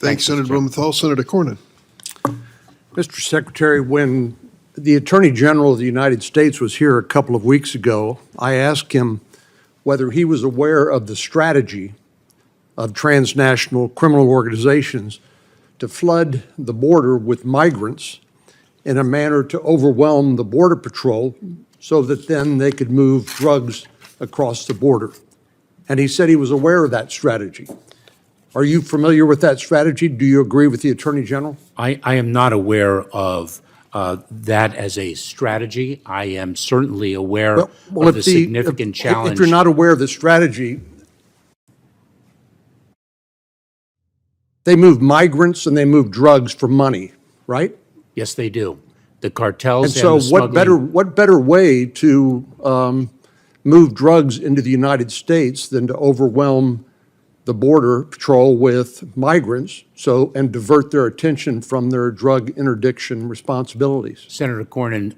Thanks, Senator Blumenthal. Senator Cornyn. Mr. Secretary, when the Attorney General of the United States was here a couple of weeks ago, I asked him whether he was aware of the strategy of transnational criminal organizations to flood the border with migrants in a manner to overwhelm the Border Patrol so that then they could move drugs across the border. And he said he was aware of that strategy. Are you familiar with that strategy? Do you agree with the Attorney General? I am not aware of that as a strategy. I am certainly aware of the significant challenge. If you're not aware of the strategy, they move migrants and they move drugs for money, right? Yes, they do. The cartels And so and the smuggling. what better way to move drugs into the United States than to overwhelm the Border Patrol with migrants and divert their attention from their drug interdiction responsibilities? Senator Cornyn,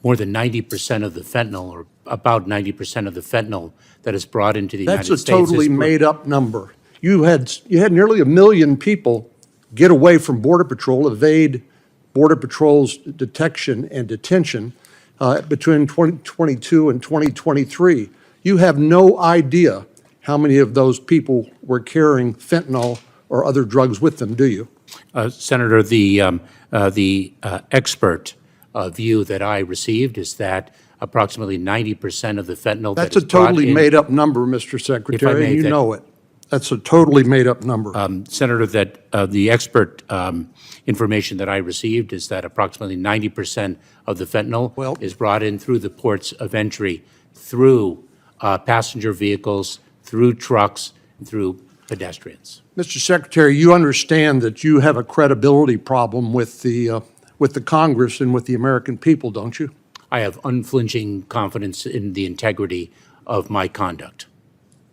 more than 90% of the fentanyl, or about 90% of the fentanyl that is brought into the United States. That's a totally made-up number. You had nearly 1 million people get away from Border Patrol, evade Border Patrol's detection and detention between 2022 and 2023. You have no idea how many of those people were carrying fentanyl or other drugs with them, do you? Senator, the expert view that I received is that approximately 90% of the fentanyl That's that is a totally brought in, made-up number, Mr. Secretary, may, and you that- know it. That's a totally made-up number. Senator, that the expert information that I received is that approximately 90% of the fentanyl is brought in through the ports of entry, through passenger vehicles, through trucks, and through pedestrians. Mr. Secretary, you understand that you have a credibility problem with the Congress and with the American people, don't you? I have unflinching confidence in the integrity of my conduct.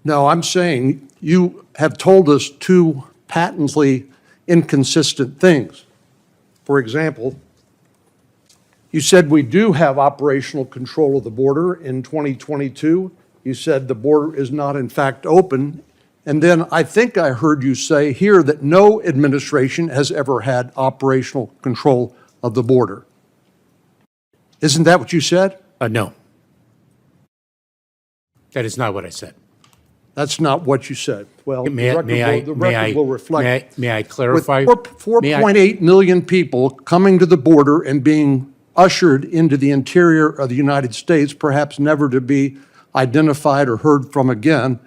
No, I'm saying you have told us two patently inconsistent things. For example, you said we do have operational control of the border in 2022. You said the border is not in fact open. And then I think I heard you say here that no administration has ever had operational control of the border. Isn't that what you said? No. That is not what I said. That's not what you said. Well, May the record will reflect. May I clarify? With 4.8 million people coming to the border and being ushered into the interior of the United States, perhaps never to be identified or heard from again,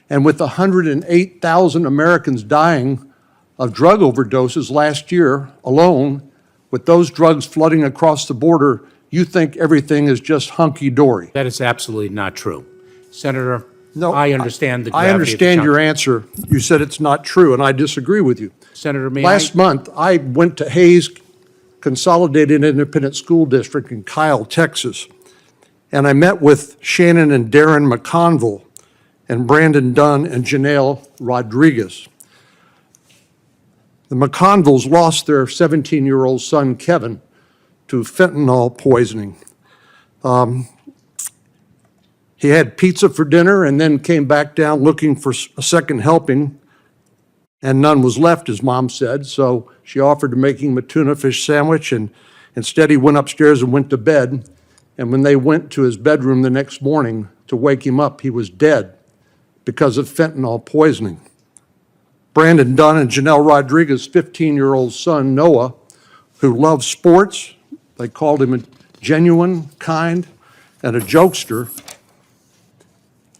and with 108,000 Americans dying of drug overdoses last year alone, with those drugs flooding across the border, you think everything is just hunky-dory. That is absolutely not true. Senator, No, I understand the gravity I of the understand challenge. your answer. You said it's not true, and I disagree with you. Senator, may Last month, I went to Hayes Consolidated Independent School District in Kyle, Texas, and I met with Shannon and Darren McConville and Brandon Dunn and Janelle Rodriguez. The McConvilles lost their 17-year-old son, Kevin, to fentanyl poisoning. He had pizza for dinner and then came back down looking for a second helping, and none was left, his mom said. So she offered to make him a tuna fish sandwich, and instead he went upstairs and went to bed. And when they went to his bedroom the next morning to wake him up, he was dead because of fentanyl poisoning. Brandon Dunn and Janelle Rodriguez's 15-year-old son, Noah, who loved sports, they called him a genuine, kind, and a jokester.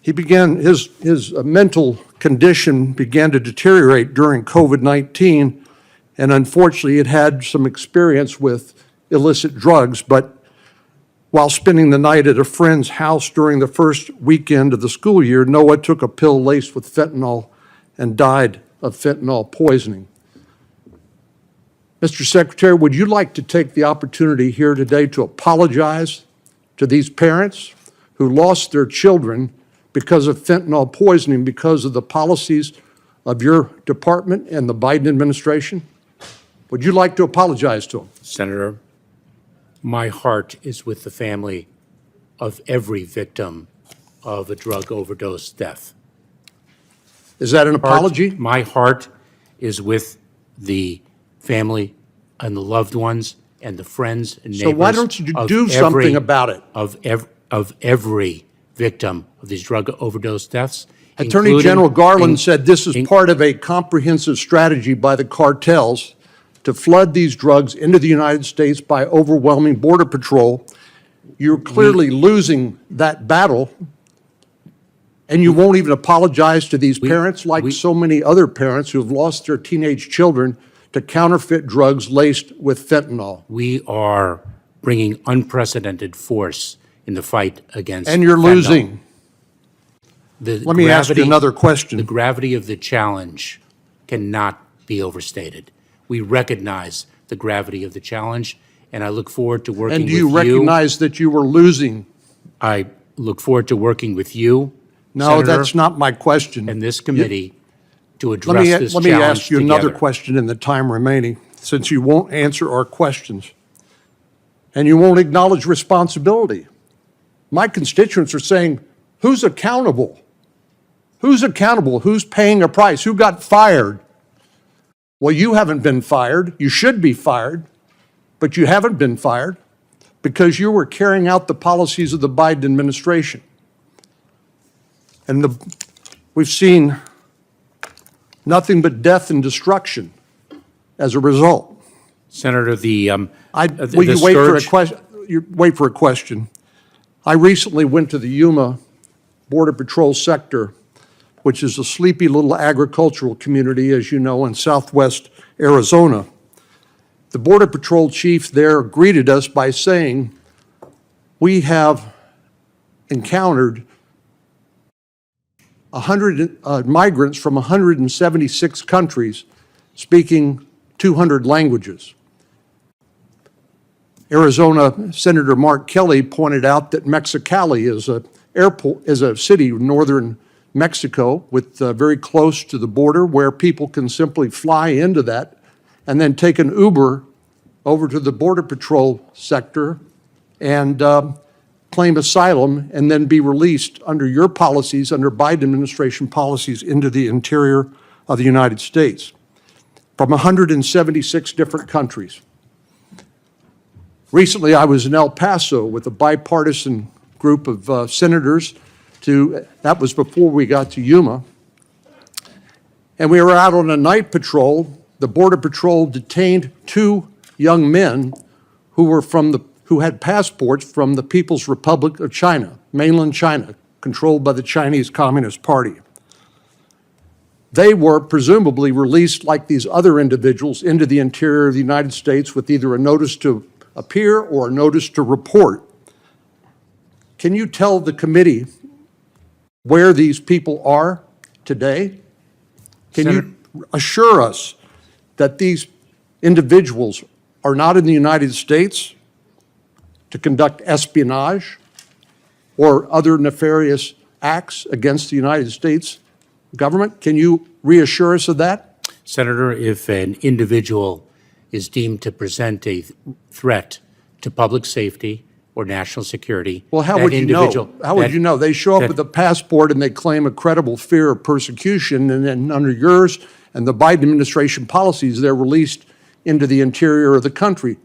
He began, his mental condition began to deteriorate during COVID-19, and unfortunately it had some experience with illicit drugs, but while spending the night at a friend's house during the first weekend of the school year, Noah took a pill laced with fentanyl and died of fentanyl poisoning. Mr. Secretary, would you like to take the opportunity here today to apologize to these parents who lost their children because of fentanyl poisoning, because of the policies of your department and the Biden administration? Would you like to apologize to them? Senator, my heart is with the family of every victim of a drug overdose death. Is that an apology? My heart is with the family and the loved ones and the friends and neighbors. So why don't you of do every- something about it? Of every victim of these drug overdose deaths. Attorney including- General Garland in- said this is in- part of a comprehensive strategy by the cartels to flood these drugs into the United States by overwhelming Border Patrol. You're clearly losing that battle, and you won't even apologize to these parents like so many other parents who have lost their teenage children to counterfeit drugs laced with fentanyl. We are bringing unprecedented force in the fight against And you're fentanyl. losing. The Let me ask you gravity- another The question. gravity of the challenge cannot be overstated. We recognize the gravity of the challenge, and I look forward to working And with do you. you recognize that you were losing? I look forward to working with you, No, Senator, that's not my question. and this committee to Let address me, this let me challenge ask you another together. question in the time remaining, since you won't answer our questions. And you won't acknowledge responsibility. My constituents are saying, who's accountable? Who's accountable? Who's paying a price? Who got fired? Well, you haven't been fired. You should be fired, but you haven't been fired because you were carrying out the policies of the Biden administration. And we've seen nothing but death and destruction as a result. Senator, the Will you wait for a scourge- question? Wait for a question. I recently went to the Yuma Border Patrol sector, which is a sleepy little agricultural community, as you know, in southwest Arizona. The Border Patrol chief there greeted us by saying, we have encountered 100 migrants from 176 countries speaking 200 languages. Arizona Senator Mark Kelly pointed out that Mexicali is a city in northern Mexico with very close to the border where people can simply fly into that and then take an Uber over to the Border Patrol sector and claim asylum and then be released under your policies, under Biden administration policies, into the interior of the United States from 176 different countries. Recently, I was in El Paso with a bipartisan group of senators that was before we got to Yuma. And we were out on a night patrol. The Border Patrol detained 2 young men who had passports from the People's Republic of China, mainland China, controlled by the Chinese Communist Party. They were presumably released like these other individuals into the interior of the United States with either a notice to appear or a notice to report. Can you tell the committee where these people are today? Can you assure us that these individuals are not in the United States to conduct espionage or other nefarious acts against the United States government? Can you reassure us of that? Senator, if an individual is deemed to present a threat to public safety or national security, Well, how that would you know? individual- How would that- you know? They show up that- with a passport and they claim a credible fear of persecution, and then under yours and the Biden administration policies, they're released into the interior of the country.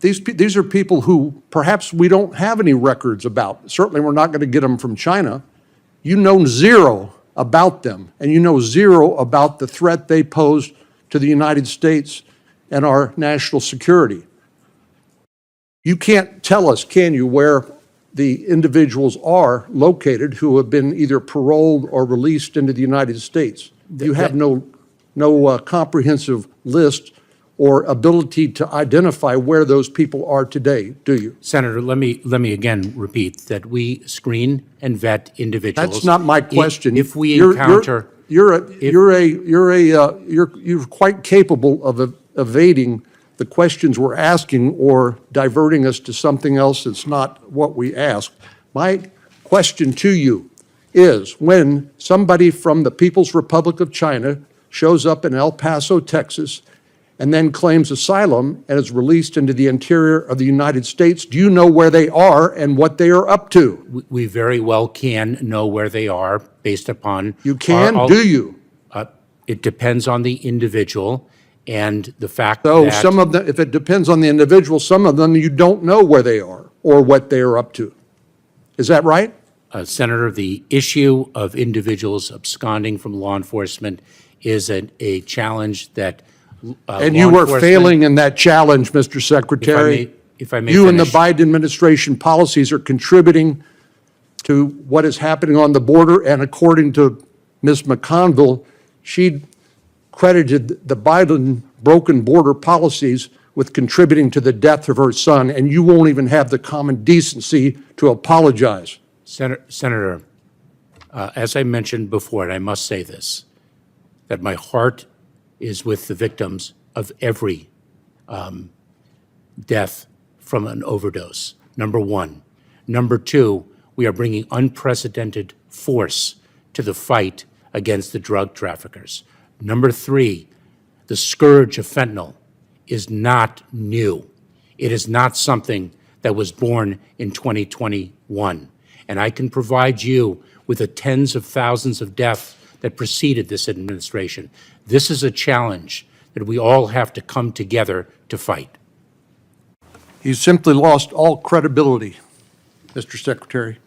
These are people who perhaps we don't have any records about. Certainly, we're not going to get them from China. You know zero about them, and you know zero about the threat they pose to the United States and our national security. You can't tell us, can you, where the individuals are located who have been either paroled or released into the United States. You have no comprehensive list or ability to identify where those people are today, do you? Senator, let me again repeat that we screen and vet individuals. That's not my question. If we You're- encounter. You're quite capable of evading the questions we're asking or diverting us to something else that's not what we asked. My question to you is, when somebody from the People's Republic of China shows up in El Paso, Texas, and then claims asylum and is released into the interior of the United States, do you know where they are and what they are up to? We very well can know where they are based upon. You can, our- do you? It depends on the individual and the fact So that. some of them, if it depends on the individual, some of them you don't know where they are or what they are up to. Is that right? Senator, the issue of individuals absconding from law enforcement is a challenge that And law you were enforcement- failing in that challenge, Mr. Secretary. If I may You and the finish. Biden administration policies are contributing to what is happening on the border, and according to Ms. McConville, she credited the Biden broken border policies with contributing to the death of her son, and you won't even have the common decency to apologize. Senator, as I mentioned before, and I must say this, that my heart is with the victims of every death from an overdose, number one. Number two, we are bringing unprecedented force to the fight against the drug traffickers. Number three, the scourge of fentanyl is not new. It is not something that was born in 2021. And I can provide you with the tens of thousands of deaths that preceded this administration. This is a challenge that we all have to come together to fight. You simply lost all credibility, Mr. Secretary.